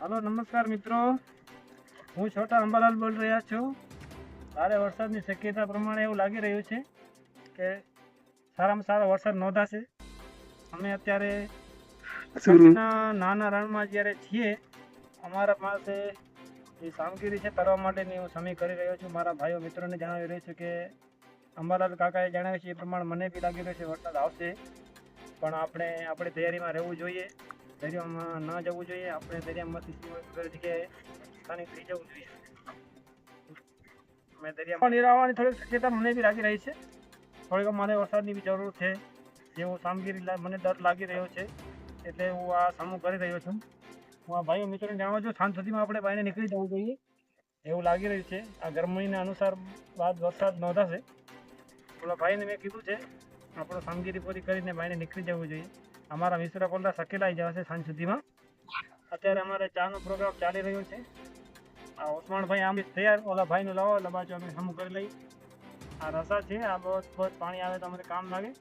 Hello नमस्कार मित्रों, हूँ छोटा अंबालाल बोल रहा छूँ। भारे वरसादनी शक्यता प्रमाणे एवं लागी रह्युं छे के सारामां सारो वरसाद नोंधाशे। अमे अत्यारे कच्छना नाना रણમાં જ્યારે છીએ, અમારા પાસે જે કામગીરી છે કરવા માટેની હું સમય કરી રહ્યો છું। મારા ભાઈઓ મિત્રોને જણાવી રહ્યો છું કે અંબાલાલ કાકાએ જણાવ્યું છે એ પ્રમાણે મને બી લાગી રહ્યું છે વરસાદ આવશે, પણ આપણે આપણી તૈયારીમાં રહેવું જોઈએ, દરિયામાં ન જવું જોઈએ। આપણે દરિયામાંથી વગર જગ્યાએ સ્થાનિક થઈ જવું જોઈએ। મેં દરિયામાં નીરાવાની થોડીક શક્યતા મને બી લાગી રહી છે। થોડીક મારે વરસાદની બી જરૂર છે, જેવો કામગીરી મને ડર લાગી રહ્યો છે, એટલે હું આ સામું કરી રહ્યો છું। હું આ ભાઈઓ મિત્રોને જણાવું છું સાંજ સુધીમાં આપણે બહાર નીકળી જવું જોઈએ એવું લાગી રહ્યું છે। આ ગરમીના અનુસાર બાદ વરસાદ નોંધાશે। ઓલા ભાઈને મેં કીધું છે આપણો કામગીરી પૂરી કરીને બહાર નીકળી જવું જોઈએ। અમારા મિશ્રા પોલરા સકેલાઈ જવાશે સાંજ સુધીમાં। અત્યારે અમારે ચાનો પ્રોગ્રામ ચાલી રહ્યો છે। આ ઓસમાણભાઈ આમ તૈયાર, ઓલા ભાઈનું લાવો લબાચો અમે સામું કરી લઈ। આ રસા છે, આ બહુ પાણી આવે તો અમારે કામ લાગે।